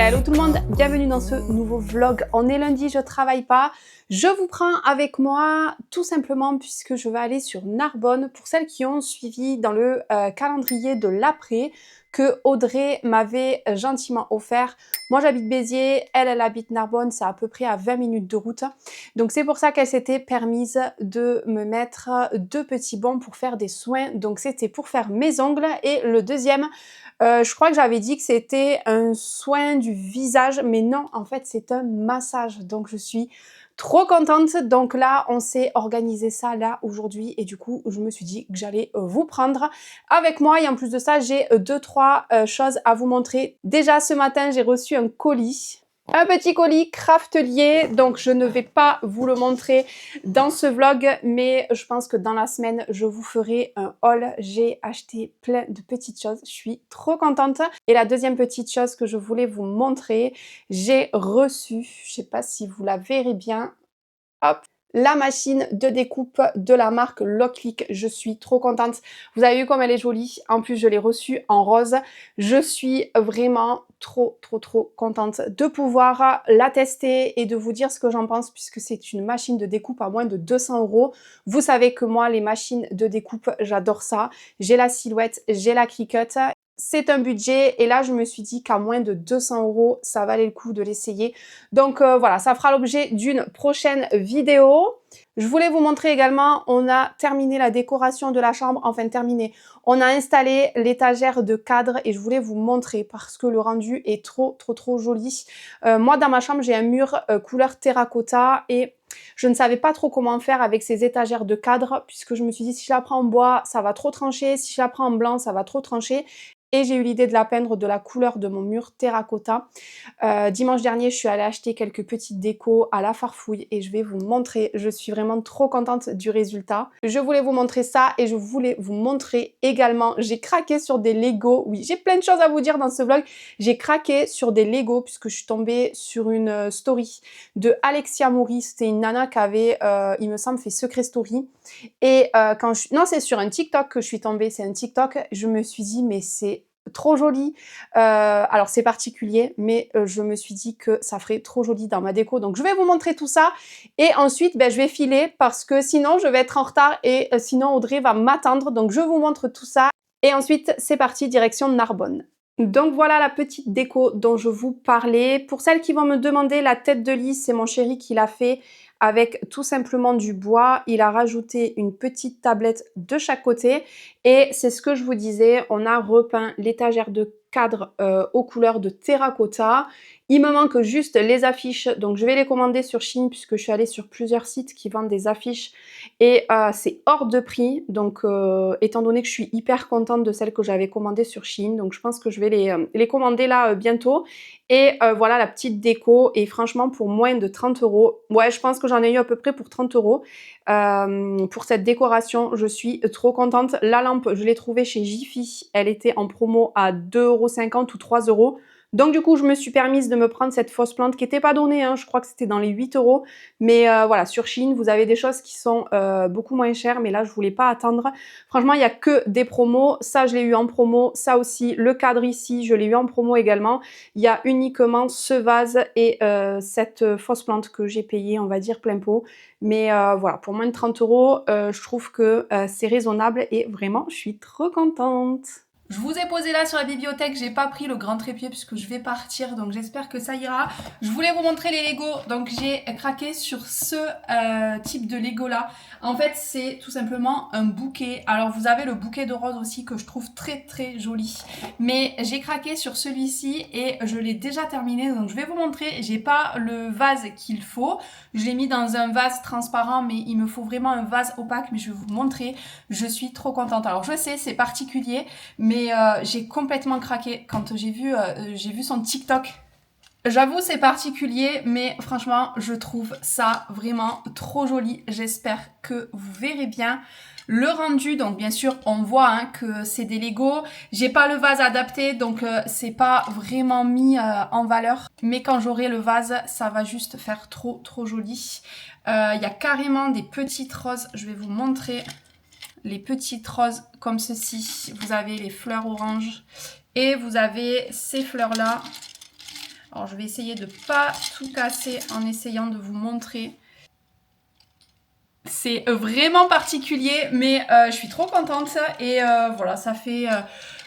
Hello tout le monde, bienvenue dans ce nouveau vlog. On est lundi, je travaille pas. Je vous prends avec moi tout simplement puisque je vais aller sur Narbonne. Pour celles qui ont suivi dans le calendrier de l'après que Audrey m'avait gentiment offert. Moi j'habite Béziers, elle habite Narbonne, c'est à peu près à 20 minutes de route. Donc c'est pour ça qu'elle s'était permise de me mettre 2 petits bons pour faire des soins. Donc c'était pour faire mes ongles et le deuxième, je crois que j'avais dit que c'était un soin du visage, mais non, en fait, c'est un massage. Donc, je suis trop contente. Donc là, on s'est organisé ça là aujourd'hui et du coup, je me suis dit que j'allais vous prendre avec moi. Et en plus de ça, j'ai 2-3 choses à vous montrer. Déjà, ce matin, j'ai reçu un colis. Un petit colis Craftelier, donc je ne vais pas vous le montrer dans ce vlog, mais je pense que dans la semaine, je vous ferai un haul. J'ai acheté plein de petites choses, je suis trop contente. Et la deuxième petite chose que je voulais vous montrer, j'ai reçu, je sais pas si vous la verrez bien, hop, la machine de découpe de la marque Locklick. Je suis trop contente. Vous avez vu comme elle est jolie. En plus, je l'ai reçue en rose. Je suis vraiment trop contente de pouvoir la tester et de vous dire ce que j'en pense puisque c'est une machine de découpe à moins de 200 €. Vous savez que moi, les machines de découpe, j'adore ça. J'ai la Silhouette, j'ai la Cricut. C'est un budget et là je me suis dit qu'à moins de 200 €, ça valait le coup de l'essayer. Donc voilà, ça fera l'objet d'une prochaine vidéo. Je voulais vous montrer également, on a terminé la décoration de la chambre, enfin terminé. On a installé l'étagère de cadre et je voulais vous montrer parce que le rendu est trop joli. Moi dans ma chambre, j'ai un mur couleur terracotta et je ne savais pas trop comment faire avec ces étagères de cadre puisque je me suis dit si je la prends en bois, ça va trop trancher, si je la prends en blanc, ça va trop trancher. Et j'ai eu l'idée de la peindre de la couleur de mon mur terracotta. Dimanche dernier, je suis allée acheter quelques petites décos à la Farfouille et je vais vous montrer. Je suis vraiment trop contente du résultat. Je voulais vous montrer ça et je voulais vous montrer également, j'ai craqué sur des Lego. Oui, j'ai plein de choses à vous dire dans ce vlog. J'ai craqué sur des Lego puisque je suis tombée sur une story de Alexia Mori. C'était une nana qui avait, il me semble, fait Secret Story. Et non, c'est sur un TikTok que je suis tombée, c'est un TikTok, je me suis dit mais c'est trop joli. Alors c'est particulier, mais je me suis dit que ça ferait trop joli dans ma déco. Donc je vais vous montrer tout ça et ensuite je vais filer parce que sinon je vais être en retard et sinon Audrey va m'attendre. Donc je vous montre tout ça et ensuite c'est parti direction Narbonne. Donc voilà la petite déco dont je vous parlais. Pour celles qui vont me demander, la tête de lit, c'est mon chéri qui l'a fait avec tout simplement du bois. Il a rajouté une petite tablette de chaque côté et c'est ce que je vous disais, on a repeint l'étagère de cadre aux couleurs de terracotta. Il me manque juste les affiches, donc je vais les commander sur Shein puisque je suis allée sur plusieurs sites qui vendent des affiches et c'est hors de prix. Donc étant donné que je suis hyper contente de celles que j'avais commandées sur Shein, donc je pense que je vais les commander là bientôt. Et voilà la petite déco et franchement pour moins de 30 €, ouais je pense que j'en ai eu à peu près pour 30 € pour cette décoration. Je suis trop contente. La lampe, je l'ai trouvée chez Jiffy, elle était en promo à 2,50 € ou 3 €. Donc du coup, je me suis permise de me prendre cette fausse plante qui n'était pas donnée, hein, je crois que c'était dans les 8 €. Mais voilà, sur Shein, vous avez des choses qui sont beaucoup moins chères, mais là, je voulais pas attendre. Franchement, il n'y a que des promos. Ça, je l'ai eu en promo. Ça aussi, le cadre ici, je l'ai eu en promo également. Il y a uniquement ce vase et cette fausse plante que j'ai payé, on va dire, plein pot. Mais voilà, pour moins de 30 €, je trouve que c'est raisonnable et vraiment, je suis trop contente. Je vous ai posé là sur la bibliothèque, j'ai pas pris le grand trépied puisque je vais partir, donc j'espère que ça ira. Je voulais vous montrer les Lego, donc j'ai craqué sur ce type de Lego là. En fait, c'est tout simplement un bouquet. Alors vous avez le bouquet de roses aussi que je trouve très joli. Mais j'ai craqué sur celui-ci et je l'ai déjà terminé, donc je vais vous montrer. J'ai pas le vase qu'il faut. Je l'ai mis dans un vase transparent, mais il me faut vraiment un vase opaque, mais je vais vous montrer. Je suis trop contente. Alors je sais, c'est particulier, mais j'ai complètement craqué quand j'ai vu son TikTok. J'avoue c'est particulier, mais franchement je trouve ça vraiment trop joli. J'espère que vous verrez bien le rendu. Donc bien sûr on voit hein, que c'est des Lego. J'ai pas le vase adapté, donc c'est pas vraiment mis en valeur. Mais quand j'aurai le vase, ça va juste faire trop joli. Il y a carrément des petites roses, je vais vous montrer. Les petites roses comme ceci, vous avez les fleurs oranges et vous avez ces fleurs là Alors je vais essayer de ne pas tout casser en essayant de vous montrer. C'est vraiment particulier, mais je suis trop contente et voilà, ça fait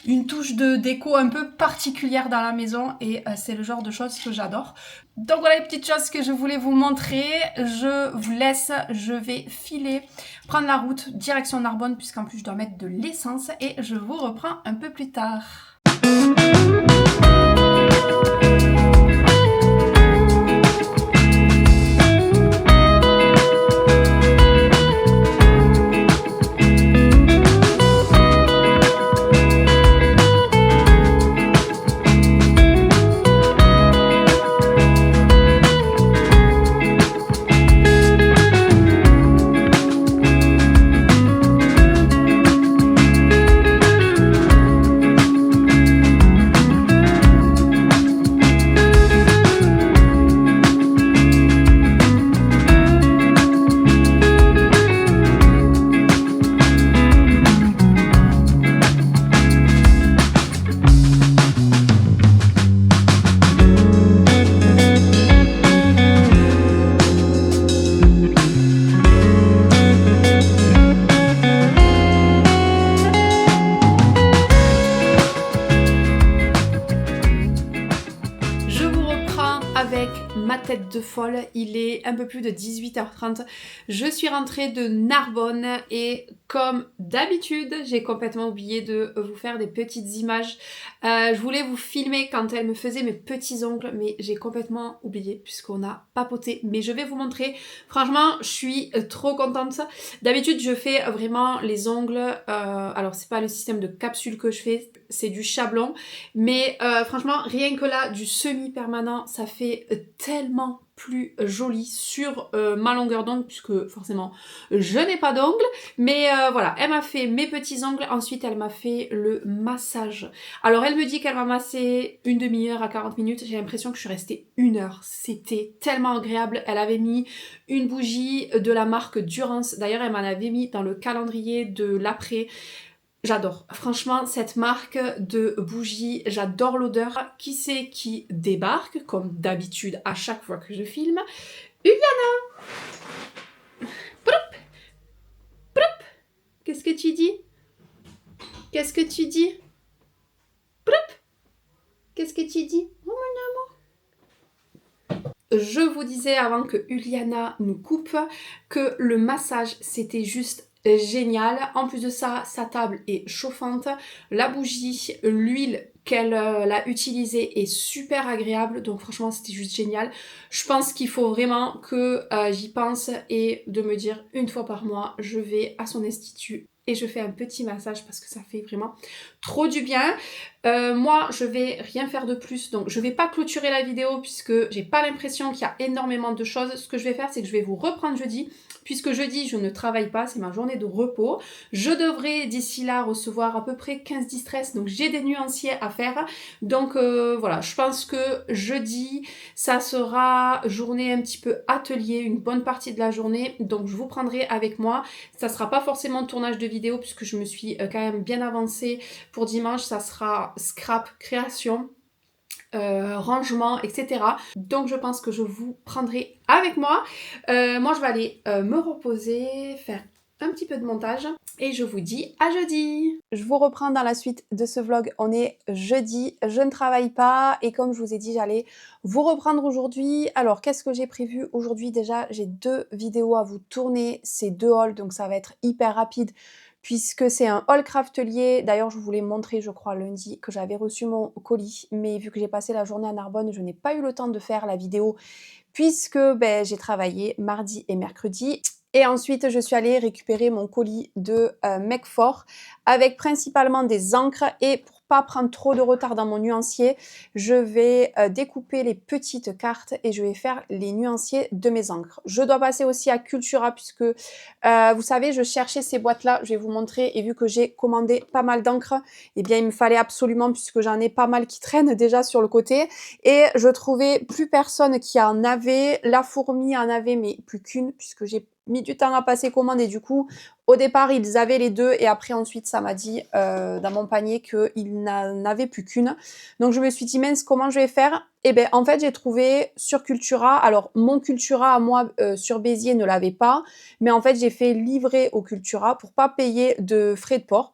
une touche de déco un peu particulière dans la maison et c'est le genre de choses que j'adore. Donc voilà les petites choses que je voulais vous montrer. Je vous laisse, je vais filer, prendre la route direction Narbonne puisqu'en plus je dois mettre de l'essence et je vous reprends un peu plus tard. Avec ma tête de folle, il est un peu plus de 18h30, je suis rentrée de Narbonne et comme d'habitude, j'ai complètement oublié de vous faire des petites images. Je voulais vous filmer quand elle me faisait mes petits ongles, mais j'ai complètement oublié puisqu'on a papoté. Mais je vais vous montrer, franchement, je suis trop contente. D'habitude, je fais vraiment les ongles, alors c'est pas le système de capsule que je fais, c'est du chablon, mais franchement, rien que là, du semi-permanent, ça fait tellement plus joli sur ma longueur d'ongle puisque forcément je n'ai pas d'ongles, mais voilà, elle m'a fait mes petits ongles, ensuite elle m'a fait le massage. Alors elle me dit qu'elle m'a massé une demi-heure à 40 minutes, j'ai l'impression que je suis restée 1 heure, c'était tellement agréable. Elle avait mis une bougie de la marque Durance, d'ailleurs elle m'en avait mis dans le calendrier de l'après. J'adore. Franchement, cette marque de bougies, j'adore l'odeur. Qui c'est qui débarque, comme d'habitude à chaque fois que je filme? Uliana! Proup! Proup! Qu'est-ce que tu dis? Qu'est-ce que tu dis? Proup! Qu'est-ce que tu dis? Oh mon amour! Je vous disais avant que Uliana nous coupe que le massage, c'était juste génial. En plus de ça, sa table est chauffante. La bougie, l'huile qu'elle a utilisée est super agréable. Donc franchement, c'était juste génial. Je pense qu'il faut vraiment que j'y pense et de me dire une fois par mois, je vais à son institut et je fais un petit massage parce que ça fait vraiment trop du bien. Moi, je vais rien faire de plus, donc je vais pas clôturer la vidéo puisque j'ai pas l'impression qu'il y a énormément de choses. Ce que je vais faire, c'est que je vais vous reprendre jeudi, puisque jeudi, je ne travaille pas, c'est ma journée de repos. Je devrais d'ici là recevoir à peu près 15-10 stress, donc j'ai des nuanciers à faire. Donc voilà, je pense que jeudi, ça sera journée un petit peu atelier, une bonne partie de la journée, donc je vous prendrai avec moi. Ça sera pas forcément tournage de vidéo puisque je me suis quand même bien avancée pour dimanche, ça sera scrap, création. Rangement, etc. Donc je pense que je vous prendrai avec moi. Moi je vais aller me reposer, faire un petit peu de montage et je vous dis à jeudi. Je vous reprends dans la suite de ce vlog. On est jeudi, je ne travaille pas et comme je vous ai dit, j'allais vous reprendre aujourd'hui. Alors qu'est-ce que j'ai prévu aujourd'hui? Déjà, j'ai 2 vidéos à vous tourner, c'est 2 hauls, donc ça va être hyper rapide puisque c'est un haul craftelier. D'ailleurs, je vous l'ai montré, je crois, lundi, que j'avais reçu mon colis. Mais vu que j'ai passé la journée à Narbonne, je n'ai pas eu le temps de faire la vidéo puisque j'ai travaillé mardi et mercredi. Et ensuite, je suis allée récupérer mon colis de Mecfort avec principalement des encres. Et pour pas prendre trop de retard dans mon nuancier, je vais découper les petites cartes et je vais faire les nuanciers de mes encres. Je dois passer aussi à Cultura puisque, vous savez, je cherchais ces boîtes-là, je vais vous montrer. Et vu que j'ai commandé pas mal d'encre, eh bien, il me fallait absolument, puisque j'en ai pas mal qui traînent déjà sur le côté. Et je trouvais plus personne qui en avait. La fourmi en avait, mais plus qu'une, puisque j'ai mis du temps à passer commande et du coup, au départ, ils avaient les 2 et après ensuite, ça m'a dit, dans mon panier qu'ils n'en avaient plus qu'1. Donc je me suis dit: «Mince, comment je vais faire?» Et beh, en fait, j'ai trouvé sur Cultura, alors mon Cultura à moi, sur Béziers ne l'avait pas, mais en fait, j'ai fait livrer au Cultura pour pas payer de frais de port.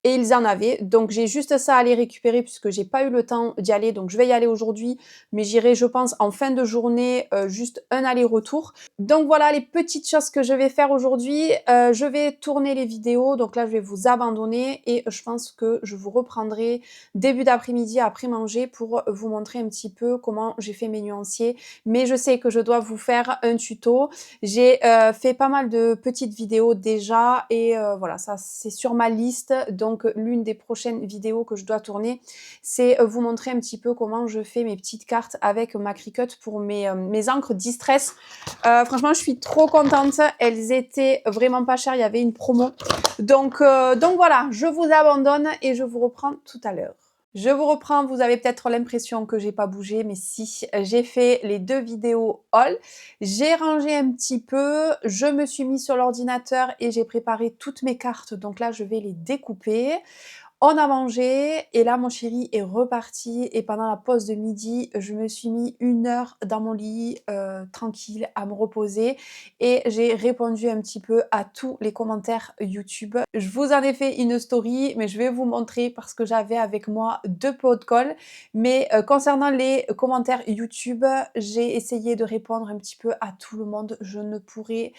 Et ils en avaient, donc j'ai juste ça à aller récupérer puisque j'ai pas eu le temps d'y aller, donc je vais y aller aujourd'hui, mais j'irai je pense en fin de journée, juste un aller-retour. Donc voilà les petites choses que je vais faire aujourd'hui, je vais tourner les vidéos, donc là je vais vous abandonner et je pense que je vous reprendrai début d'après-midi après manger pour vous montrer un petit peu comment j'ai fait mes nuanciers. Mais je sais que je dois vous faire un tuto. J'ai fait pas mal de petites vidéos déjà et voilà, ça c'est sur ma liste. Donc l'une des prochaines vidéos que je dois tourner, c'est vous montrer un petit peu comment je fais mes petites cartes avec ma Cricut pour mes encres Distress. Franchement, je suis trop contente. Elles étaient vraiment pas chères, il y avait une promo. Donc voilà, je vous abandonne et je vous reprends tout à l'heure. Je vous reprends, vous avez peut-être l'impression que j'ai pas bougé, mais si, j'ai fait les 2 vidéos haul. J'ai rangé un petit peu, je me suis mis sur l'ordinateur et j'ai préparé toutes mes cartes. Donc là, je vais les découper. On a mangé et là mon chéri est reparti et pendant la pause de midi, je me suis mis 1 heure dans mon lit, tranquille à me reposer et j'ai répondu un petit peu à tous les commentaires YouTube. Je vous en ai fait une story, mais je vais vous montrer parce que j'avais avec moi 2 pots de colle. Mais, concernant les commentaires YouTube, j'ai essayé de répondre un petit peu à tout le monde. Je ne pourrai,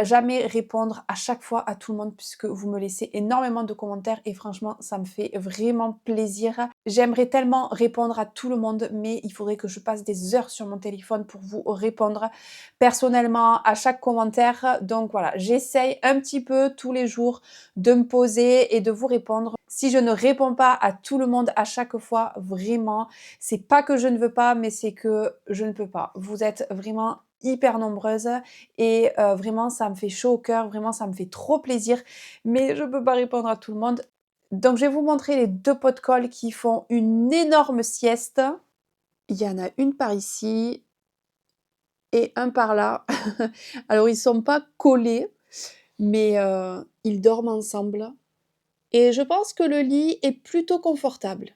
jamais répondre à chaque fois à tout le monde puisque vous me laissez énormément de commentaires et franchement ça me fait vraiment plaisir. J'aimerais tellement répondre à tout le monde, mais il faudrait que je passe des heures sur mon téléphone pour vous répondre personnellement à chaque commentaire. Donc voilà, j'essaye un petit peu tous les jours de me poser et de vous répondre. Si je ne réponds pas à tout le monde à chaque fois, vraiment, c'est pas que je ne veux pas, mais c'est que je ne peux pas. Vous êtes vraiment hyper nombreuses et vraiment ça me fait chaud au cœur, vraiment ça me fait trop plaisir, mais je peux pas répondre à tout le monde. Donc je vais vous montrer les 2 pots de colle qui font une énorme sieste. Il y en a une par ici et un par là. Alors ils sont pas collés, mais ils dorment ensemble et je pense que le lit est plutôt confortable.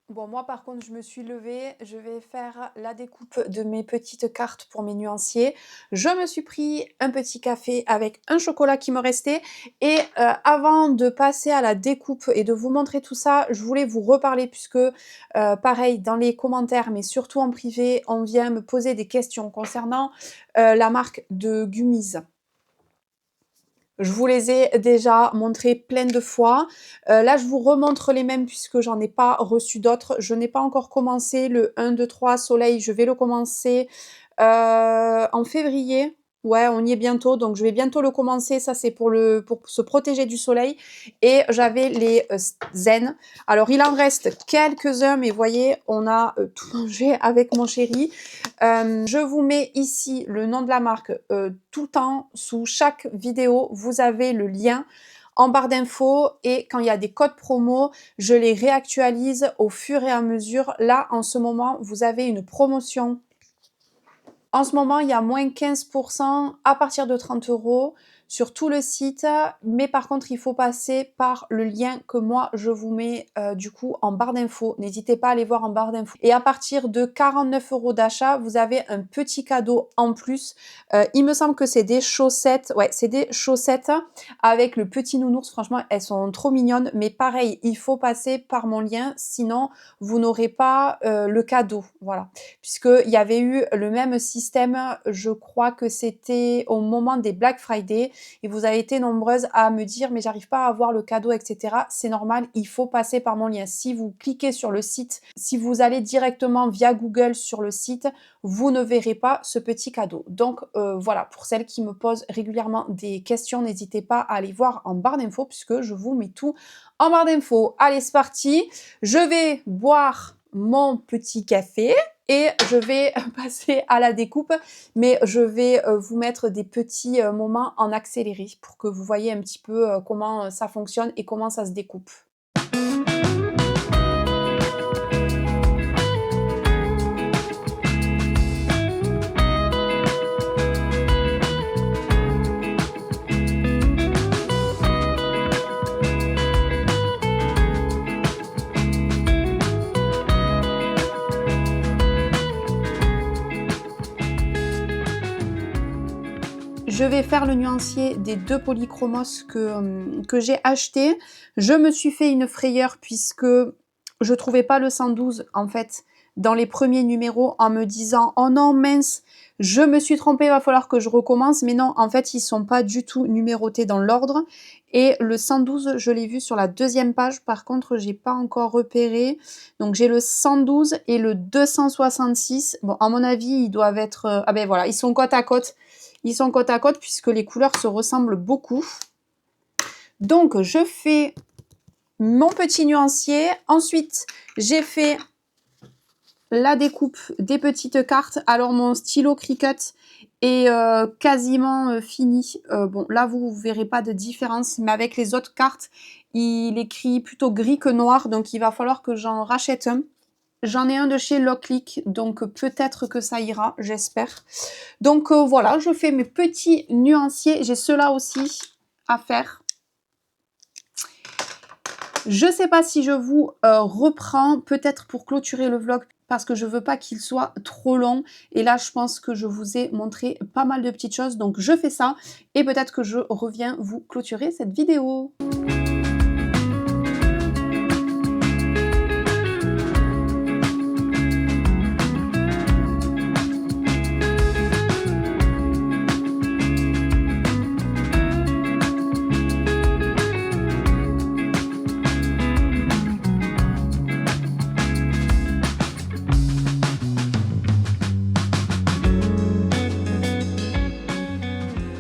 Bon, moi par contre, je me suis levée, je vais faire la découpe de mes petites cartes pour mes nuanciers. Je me suis pris un petit café avec un chocolat qui me restait et avant de passer à la découpe et de vous montrer tout ça, je voulais vous reparler puisque pareil dans les commentaires, mais surtout en privé, on vient me poser des questions concernant la marque de gummies. Je vous les ai déjà montrés plein de fois. Là, je vous remontre les mêmes puisque j'en ai pas reçu d'autres. Je n'ai pas encore commencé le 1, 2, 3 soleil. Je vais le commencer en février. Ouais, on y est bientôt, donc je vais bientôt le commencer. Ça, c'est pour se protéger du soleil. Et j'avais les zen. Alors, il en reste quelques-uns, mais vous voyez, on a tout mangé avec mon chéri. Je vous mets ici le nom de la marque tout le temps. Sous chaque vidéo, vous avez le lien en barre d'infos et quand il y a des codes promo, je les réactualise au fur et à mesure. Là, en ce moment, vous avez une promotion. En ce moment, il y a moins 15% à partir de 30 € sur tout le site. Mais par contre, il faut passer par le lien que moi, je vous mets du coup en barre d'infos. N'hésitez pas à aller voir en barre d'infos. Et à partir de 49 € d'achat, vous avez un petit cadeau en plus. Il me semble que c'est des chaussettes. Ouais, c'est des chaussettes avec le petit nounours. Franchement, elles sont trop mignonnes. Mais pareil, il faut passer par mon lien. Sinon, vous n'aurez pas le cadeau. Voilà. Puisqu'il y avait eu le même système, je crois que c'était au moment des Black Friday et vous avez été nombreuses à me dire mais j'arrive pas à avoir le cadeau, etc. C'est normal, il faut passer par mon lien. Si vous cliquez sur le site, si vous allez directement via Google sur le site, vous ne verrez pas ce petit cadeau. Donc voilà, pour celles qui me posent régulièrement des questions, n'hésitez pas à aller voir en barre d'infos puisque je vous mets tout en barre d'infos. Allez, c'est parti. Je vais boire mon petit café et je vais passer à la découpe, mais je vais vous mettre des petits moments en accéléré pour que vous voyez un petit peu comment ça fonctionne et comment ça se découpe. je vais faire le nuancier des 2 polychromos que j'ai acheté. Je me suis fait une frayeur puisque je trouvais pas le 112 en fait dans les premiers numéros en me disant « Oh non, mince, je me suis trompée, il va falloir que je recommence. » Mais non, en fait, ils sont pas du tout numérotés dans l'ordre. Et le 112, je l'ai vu sur la 2e page. Par contre, j'ai pas encore repéré. Donc, j'ai le 112 et le 266. Bon, à mon avis, ils doivent être... Ah ben voilà, ils sont côte à côte. Ils sont côte à côte puisque les couleurs se ressemblent beaucoup. Donc, je fais mon petit nuancier. Ensuite, j'ai fait la découpe des petites cartes. Alors mon stylo Cricut est quasiment fini. Bon là vous verrez pas de différence, mais avec les autres cartes il écrit plutôt gris que noir, donc il va falloir que j'en rachète un. J'en ai un de chez Locklick, donc peut-être que ça ira, j'espère. Donc voilà, je fais mes petits nuanciers. J'ai ceux-là aussi à faire. Je sais pas si je vous reprends, peut-être pour clôturer le vlog, parce que je veux pas qu'il soit trop long. Et là, je pense que je vous ai montré pas mal de petites choses. Donc, je fais ça. Et peut-être que je reviens vous clôturer cette vidéo.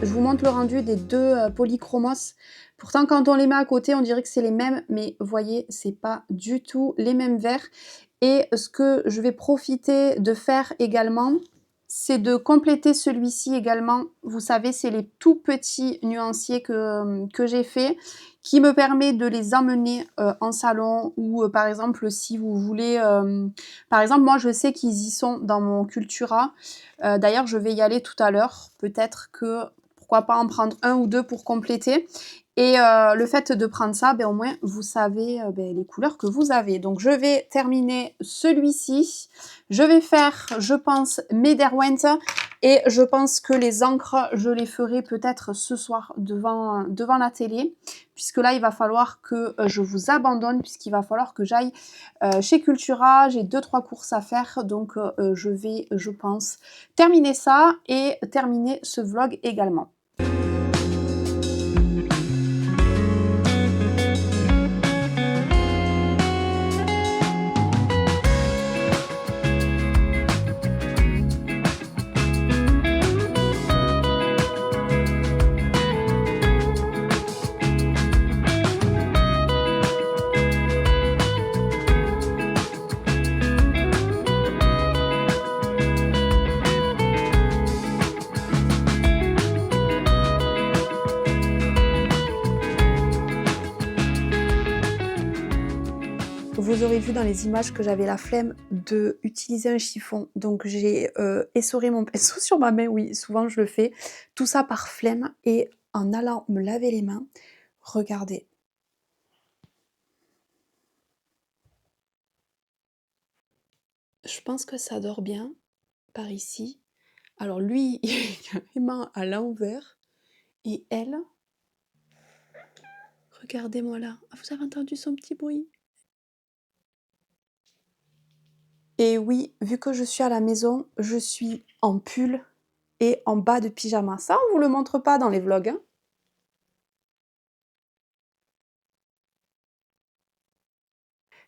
Je vous montre le rendu des 2 polychromos. Pourtant, quand on les met à côté, on dirait que c'est les mêmes, mais vous voyez, c'est pas du tout les mêmes verts. Et ce que je vais profiter de faire également, c'est de compléter celui-ci également. Vous savez, c'est les tout petits nuanciers que j'ai fait, qui me permet de les emmener en salon ou par exemple si vous voulez... par exemple, moi je sais qu'ils y sont dans mon Cultura. D'ailleurs, je vais y aller tout à l'heure. Peut-être que... Pourquoi pas en prendre 1 ou 2 pour compléter. Et le fait de prendre ça, ben, au moins vous savez ben, les couleurs que vous avez. Donc je vais terminer celui-ci. Je vais faire, je pense, mes Derwent. Et je pense que les encres, je les ferai peut-être ce soir devant la télé. Puisque là, il va falloir que je vous abandonne. Puisqu'il va falloir que j'aille chez Cultura. J'ai 2-3 courses à faire. Donc je vais, je pense, terminer ça et terminer ce vlog également. Vous aurez vu dans les images que j'avais la flemme d'utiliser un chiffon. Donc j'ai essoré mon pinceau sur ma main, oui, souvent je le fais. Tout ça par flemme et en allant me laver les mains, regardez. Je pense que ça dort bien par ici. Alors lui, il est carrément à l'envers. Et elle, regardez-moi là. Vous avez entendu son petit bruit? Et oui, vu que je suis à la maison, je suis en pull et en bas de pyjama. Ça, on vous le montre pas dans les vlogs, hein.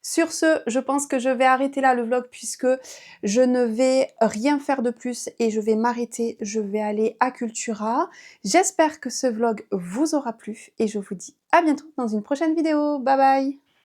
Sur ce, je pense que je vais arrêter là le vlog puisque je ne vais rien faire de plus et je vais m'arrêter. Je vais aller à Cultura. J'espère que ce vlog vous aura plu et je vous dis à bientôt dans une prochaine vidéo. Bye bye!